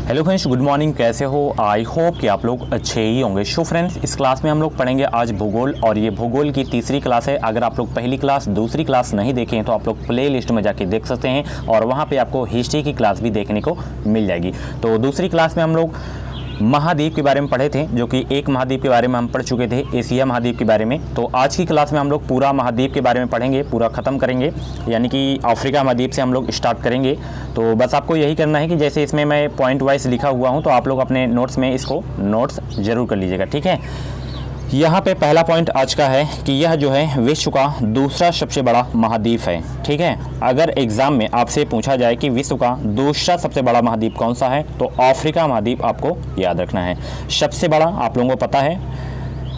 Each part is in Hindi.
Hello friends, good morning. कैसे हो? आई होप कि आप लोग अच्छे ही होंगे। सो फ्रेंड्स, इस क्लास में हम लोग पढ़ेंगे आज भूगोल, और ये भूगोल की तीसरी क्लास है। अगर आप लोग पहली क्लास दूसरी क्लास नहीं देखे हैं तो आप लोग प्ले लिस्ट में जाके देख सकते हैं, और वहाँ पे आपको हिस्ट्री की क्लास भी देखने को मिल जाएगी। तो दूसरी क्लास में हम लोग महाद्वीप के बारे में पढ़े थे, जो कि एक महाद्वीप के बारे में हम पढ़ चुके थे, एशिया महाद्वीप के बारे में। तो आज की क्लास में हम लोग पूरा महाद्वीप के बारे में पढ़ेंगे, पूरा ख़त्म करेंगे, यानी कि अफ्रीका महाद्वीप से हम लोग स्टार्ट करेंगे। तो बस आपको यही करना है कि जैसे इसमें मैं पॉइंट वाइज लिखा हुआ हूँ, तो आप लोग अपने नोट्स में इसको नोट्स ज़रूर कर लीजिएगा, ठीक है। यहाँ पे पहला पॉइंट आज का है कि यह जो है विश्व का दूसरा सबसे बड़ा महाद्वीप है, ठीक है। अगर एग्जाम में आपसे पूछा जाए कि विश्व का दूसरा सबसे बड़ा महाद्वीप कौन सा है, तो अफ्रीका महाद्वीप आपको याद रखना है। सबसे बड़ा आप लोगों को पता है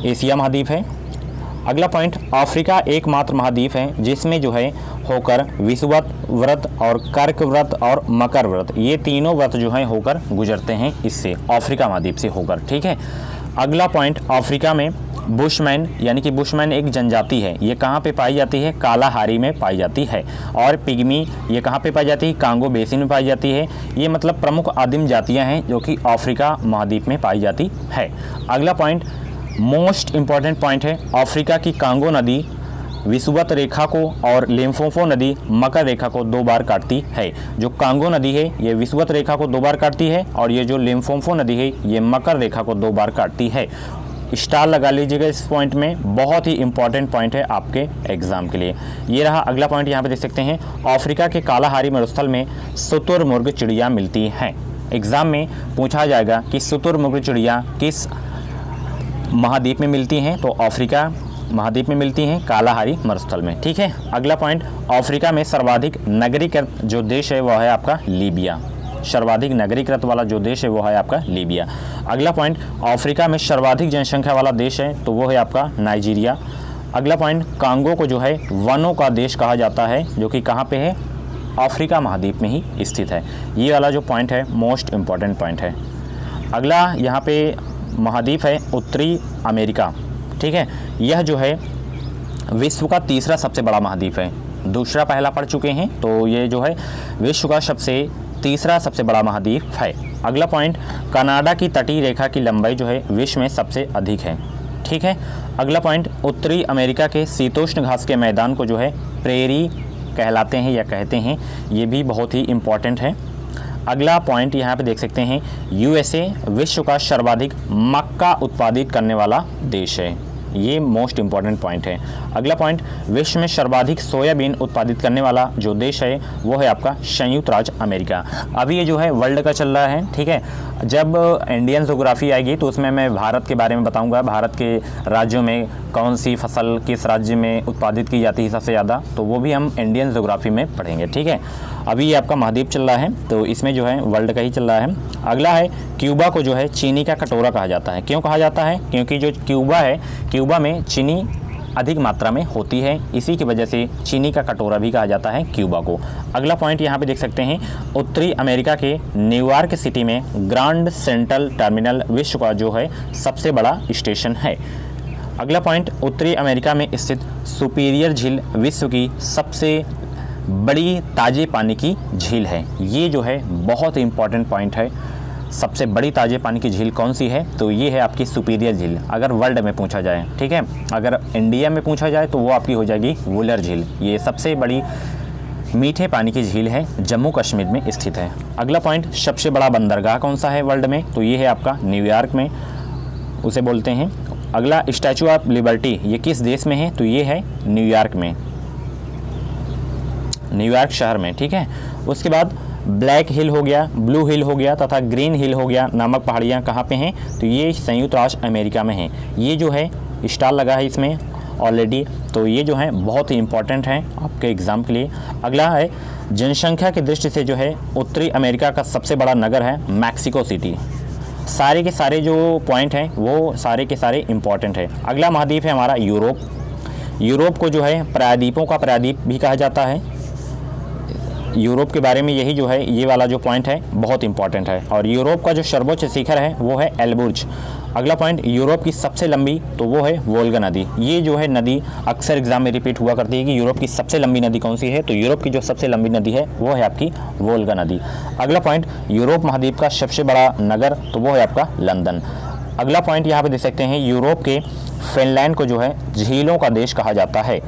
एशिया महाद्वीप है। अगला पॉइंट, अफ्रीका एकमात्र महाद्वीप है जिसमें जो है होकर विषुवत व्रत और कर्क व्रत और मकर व्रत, ये तीनों व्रत जो है होकर गुजरते हैं इससे, अफ्रीका महाद्वीप से होकर, ठीक है। अगला पॉइंट, अफ्रीका में बुशमैन, यानी कि बुशमैन एक जनजाति है, ये कहाँ पे पाई जाती है? कालाहारी में पाई जाती है। और पिग्मी ये कहाँ पे पाई जाती है? कांगो बेसिन में पाई जाती है। ये मतलब प्रमुख आदिम जातियाँ हैं जो कि अफ्रीका महाद्वीप में पाई जाती है। अगला पॉइंट, मोस्ट इम्पॉर्टेंट पॉइंट है, अफ्रीका की कांगो नदी विषुवत रेखा को और लिम्फोफो नदी मकर रेखा को 2 बार काटती है। जो कांगो नदी है ये विषुवत रेखा को 2 बार काटती है, और ये जो लिम्फोफो नदी है ये मकर रेखा को 2 बार काटती है। स्टार लगा लीजिएगा इस पॉइंट में, बहुत ही इंपॉर्टेंट पॉइंट है आपके एग्जाम के लिए। ये रहा अगला पॉइंट, यहाँ पे देख सकते हैं, अफ्रीका के कालाहारी मरुस्थल में शुतुरमुर्ग चिड़िया मिलती हैं। एग्जाम में पूछा जाएगा कि शुतुरमुर्ग चिड़िया किस महाद्वीप में मिलती हैं, तो अफ्रीका महाद्वीप में मिलती हैं, कालाहारी मरुस्थल में, ठीक है। अगला पॉइंट, अफ्रीका में सर्वाधिक नगरीकृत जो देश है वह है आपका लीबिया। सर्वाधिक नगरीकृत वाला जो देश है वो है आपका लीबिया। अगला पॉइंट, अफ्रीका में सर्वाधिक जनसंख्या वाला देश है तो वो है आपका नाइजीरिया। अगला पॉइंट, कांगो को जो है वनों का देश कहा जाता है, जो कि कहाँ पे है? अफ्रीका महाद्वीप में ही स्थित है। ये वाला जो पॉइंट है मोस्ट इम्पॉर्टेंट पॉइंट है। अगला यहाँ पे महाद्वीप है उत्तरी अमेरिका, ठीक है। यह जो है विश्व का तीसरा सबसे बड़ा महाद्वीप है। दूसरा पहला पढ़ चुके हैं, तो ये जो है विश्व का तीसरा सबसे बड़ा महाद्वीप है। अगला पॉइंट, कनाडा की तटीय रेखा की लंबाई जो है विश्व में सबसे अधिक है, ठीक है। अगला पॉइंट, उत्तरी अमेरिका के शीतोष्ण घास के मैदान को जो है प्रेरी कहलाते हैं या कहते हैं, ये भी बहुत ही इम्पॉर्टेंट है। अगला पॉइंट यहाँ पे देख सकते हैं, यूएसए विश्व का सर्वाधिक मक्का उत्पादित करने वाला देश है, ये मोस्ट इम्पॉर्टेंट पॉइंट है। अगला पॉइंट, विश्व में सर्वाधिक सोयाबीन उत्पादित करने वाला जो देश है वो है आपका संयुक्त राज्य अमेरिका। अभी ये जो है वर्ल्ड का चल रहा है, ठीक है। जब इंडियन ज्योग्राफी आएगी तो उसमें मैं भारत के बारे में बताऊंगा, भारत के राज्यों में कौन सी फसल किस राज्य में उत्पादित की जाती है सबसे ज़्यादा, तो वो भी हम इंडियन ज्योग्राफी में पढ़ेंगे, ठीक है। अभी ये आपका महाद्वीप चल रहा है, तो इसमें जो है वर्ल्ड का ही चल रहा है। अगला है, क्यूबा को जो है चीनी का कटोरा कहा जाता है। क्यों कहा जाता है? क्योंकि जो क्यूबा है, क्यूबा में चीनी अधिक मात्रा में होती है, इसी की वजह से चीनी का कटोरा भी कहा जाता है क्यूबा को। अगला पॉइंट यहाँ पे देख सकते हैं, उत्तरी अमेरिका के न्यूयॉर्क सिटी में ग्रांड सेंट्रल टर्मिनल विश्व का जो है सबसे बड़ा स्टेशन है। अगला पॉइंट, उत्तरी अमेरिका में स्थित सुपीरियर झील विश्व की सबसे बड़ी ताजे पानी की झील है। ये जो है बहुत इंपॉर्टेंट पॉइंट है। सबसे बड़ी ताजे पानी की झील कौन सी है? तो ये है आपकी सुपीरियर झील, अगर वर्ल्ड में पूछा जाए, ठीक है। अगर इंडिया में पूछा जाए तो वो आपकी हो जाएगी वुलर झील। ये सबसे बड़ी मीठे पानी की झील है, जम्मू कश्मीर में स्थित है। अगला पॉइंट, सबसे बड़ा बंदरगाह कौन सा है वर्ल्ड में? तो ये है आपका न्यूयॉर्क में, उसे बोलते हैं। अगला, स्टैचू ऑफ लिबर्टी ये किस देश में है? तो ये है न्यूयॉर्क में, न्यूयॉर्क शहर में, ठीक है। उसके बाद ब्लैक हिल हो गया, ब्लू हिल हो गया तथा ग्रीन हिल हो गया नामक पहाड़ियाँ कहाँ पे हैं? तो ये संयुक्त राष्ट्र अमेरिका में हैं। ये जो है स्टार लगा है इसमें ऑलरेडी, तो ये जो है बहुत ही इंपॉर्टेंट है आपके एग्ज़ाम के लिए। अगला है, जनसंख्या की दृष्टि से जो है उत्तरी अमेरिका का सबसे बड़ा नगर है मैक्सिको सिटी। सारे के सारे जो पॉइंट हैं वो सारे के सारे इंपॉर्टेंट है। अगला महाद्वीप है हमारा यूरोप। यूरोप को जो है प्रायद्वीपों का प्रायद्वीप भी कहा जाता है। यूरोप के बारे में यही जो है ये वाला जो पॉइंट है बहुत इंपॉर्टेंट है। और यूरोप का जो सर्वोच्च शिखर है वो है एल्बुर्ज, अगला पॉइंट, यूरोप की सबसे लंबी, तो वो है वोल्गा नदी। ये जो है नदी अक्सर एग्जाम में रिपीट हुआ करती है कि यूरोप की सबसे लंबी नदी कौन सी है, तो यूरोप की जो सबसे लंबी नदी है वो है आपकी वोल्गा नदी। अगला पॉइंट, यूरोप महाद्वीप का सबसे बड़ा नगर, तो वो है आपका लंदन। अगला पॉइंट यहाँ पे देख सकते हैं, यूरोप के फिनलैंड को जो है झीलों का देश कहा जाता है।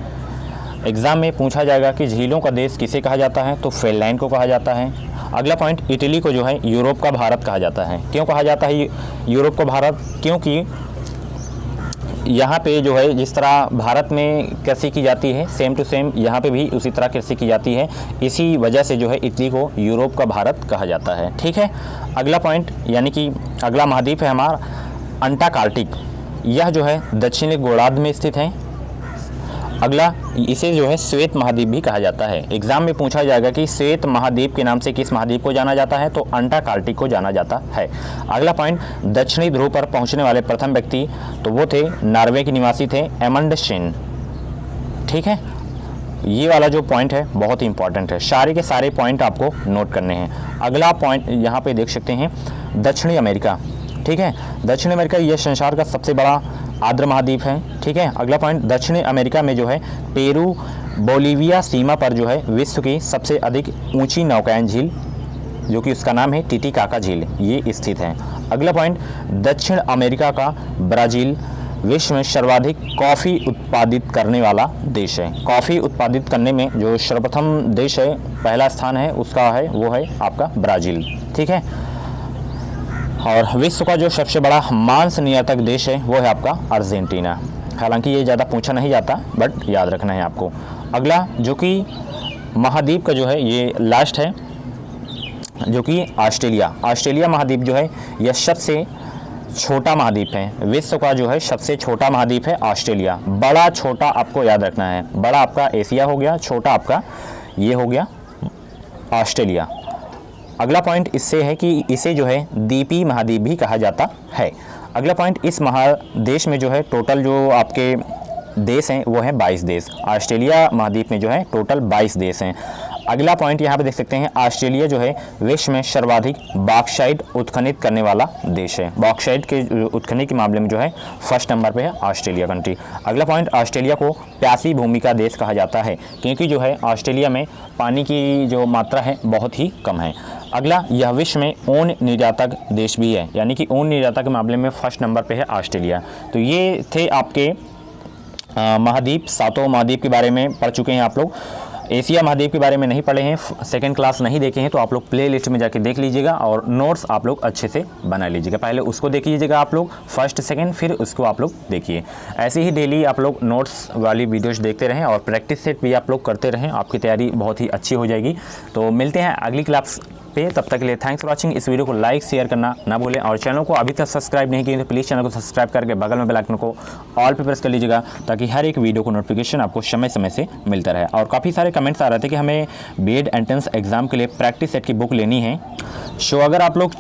एग्जाम में पूछा जाएगा कि झीलों का देश किसे कहा जाता है, तो फिनलैंड को कहा जाता है। अगला पॉइंट, इटली को जो है यूरोप का भारत कहा जाता है। क्यों कहा जाता है यूरोप का भारत, क्योंकि यहाँ पे जो है जिस तरह भारत में कृषि की जाती है सेम टू सेम यहाँ पे भी उसी तरह कृषि की जाती है, इसी वजह से जो है इटली को यूरोप का भारत कहा जाता है। ठीक है। अगला पॉइंट यानी कि अगला महाद्वीप है हमारा अंटार्कटिक। यह जो है दक्षिणी गोलार्ध में स्थित है। अगला, इसे जो है श्वेत महाद्वीप भी कहा जाता है। एग्जाम में पूछा जाएगा कि श्वेत महाद्वीप के नाम से किस महाद्वीप को जाना जाता है, तो अंटार्कटिक को जाना जाता है। अगला पॉइंट, दक्षिणी ध्रुव पर पहुंचने वाले प्रथम व्यक्ति, तो वो थे नॉर्वे के निवासी थे अमंडसेन। ठीक है, ये वाला जो पॉइंट है बहुत ही इंपॉर्टेंट है, सारे के सारे पॉइंट आपको नोट करने हैं। अगला पॉइंट यहाँ पे देख सकते हैं दक्षिणी अमेरिका। ठीक है, दक्षिण अमेरिका यह संसार का सबसे बड़ा आर्द्र महाद्वीप है। ठीक है। अगला पॉइंट, दक्षिणी अमेरिका में जो है पेरू बोलिविया सीमा पर जो है विश्व की सबसे अधिक ऊंची नौकायन झील, जो कि उसका नाम है टिटिकाका झील, ये स्थित है। अगला पॉइंट, दक्षिण अमेरिका का ब्राज़ील विश्व में सर्वाधिक कॉफ़ी उत्पादित करने वाला देश है। कॉफ़ी उत्पादित करने में जो सर्वप्रथम देश है, पहला स्थान है उसका है वो है आपका ब्राज़ील। ठीक है। और विश्व का जो सबसे बड़ा मांस निर्यातक देश है वो है आपका अर्जेंटीना। हालांकि ये ज़्यादा पूछा नहीं जाता बट याद रखना है आपको। अगला जो कि महाद्वीप का जो है ये लास्ट है, जो कि ऑस्ट्रेलिया। ऑस्ट्रेलिया महाद्वीप जो है यह सबसे छोटा महाद्वीप है। विश्व का जो है सबसे छोटा महाद्वीप है ऑस्ट्रेलिया। बड़ा छोटा आपको याद रखना है, बड़ा आपका एशिया हो गया, छोटा आपका ये हो गया ऑस्ट्रेलिया। अगला पॉइंट इससे है कि इसे जो है द्वीपीय महाद्वीप भी कहा जाता है। अगला पॉइंट, इस महादेश में जो है टोटल जो आपके देश हैं वो है 22 देश। ऑस्ट्रेलिया महाद्वीप में जो है टोटल 22 देश हैं। अगला पॉइंट यहाँ पे देख सकते हैं, ऑस्ट्रेलिया जो है विश्व में सर्वाधिक बॉक्साइट उत्खनित करने वाला देश है। बॉक्साइट के उत्खनन के मामले में जो है फर्स्ट नंबर पे है ऑस्ट्रेलिया कंट्री। अगला पॉइंट, ऑस्ट्रेलिया को प्यासी भूमि का देश कहा जाता है, क्योंकि जो है ऑस्ट्रेलिया में पानी की जो मात्रा है बहुत ही कम है। अगला, यह विश्व में ऊन निर्यातक देश भी है, यानी कि ऊन निर्यातक के मामले में फर्स्ट नंबर पे है ऑस्ट्रेलिया। तो ये थे आपके महाद्वीप, सातों महाद्वीप के बारे में पढ़ चुके हैं आप लोग। एशिया महाद्वीप के बारे में नहीं पढ़े हैं, सेकंड क्लास नहीं देखे हैं, तो आप लोग प्ले लिस्ट में जाके देख लीजिएगा और नोट्स आप लोग अच्छे से बना लीजिएगा। पहले उसको देख लीजिएगा आप लोग फर्स्ट सेकंड, फिर उसको आप लोग देखिए। ऐसे ही डेली आप लोग नोट्स वाली वीडियोस देखते रहें और प्रैक्टिस सेट भी आप लोग करते रहें, आपकी तैयारी बहुत ही अच्छी हो जाएगी। तो मिलते हैं अगली क्लास पे, तब तक के लिए थैंक्स फॉर वॉचिंग। इस वीडियो को लाइक शेयर करना ना भूलें और चैनल को अभी तक सब्सक्राइब नहीं किए तो प्लीज़ चैनल को सब्सक्राइब करके बगल में बेल आइकन को ऑल पे प्रेस कर लीजिएगा, ताकि हर एक वीडियो को नोटिफिकेशन आपको समय समय से मिलता रहे। और काफ़ी सारे कमेंट्स आ रहे थे कि हमें बीएड एंट्रेंस एग्जाम के लिए प्रैक्टिस सेट की बुक लेनी है। सो अगर आप लोग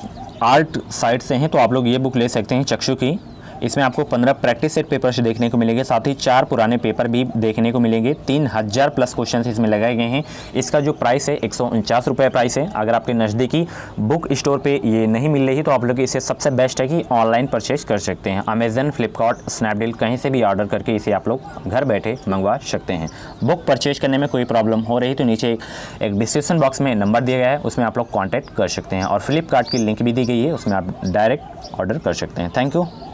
आर्ट साइड से हैं तो आप लोग ये बुक ले सकते हैं चक्षु की। इसमें आपको 15 प्रैक्टिस सेट पेपर्स देखने को मिलेंगे, साथ ही 4 पुराने पेपर भी देखने को मिलेंगे। 3000 प्लस क्वेश्चन इसमें लगाए गए हैं। इसका जो प्राइस है 149 रुपये प्राइस है। अगर आपके नज़दीकी बुक स्टोर पे ये नहीं मिल रही तो आप लोग इसे सबसे बेस्ट है कि ऑनलाइन परचेज कर सकते हैं। अमेजन, फ्लिपकार्ट, स्नैपडील कहीं से भी ऑर्डर करके इसे आप लोग घर बैठे मंगवा सकते हैं। बुक परचेज करने में कोई प्रॉब्लम हो रही तो नीचे एक डिस्क्रिप्शन बॉक्स में नंबर दिया गया है, उसमें आप लोग कॉन्टैक्ट कर सकते हैं। और फ्लिपकार्ट की लिंक भी दी गई है, उसमें आप डायरेक्ट ऑर्डर कर सकते हैं। Thank you.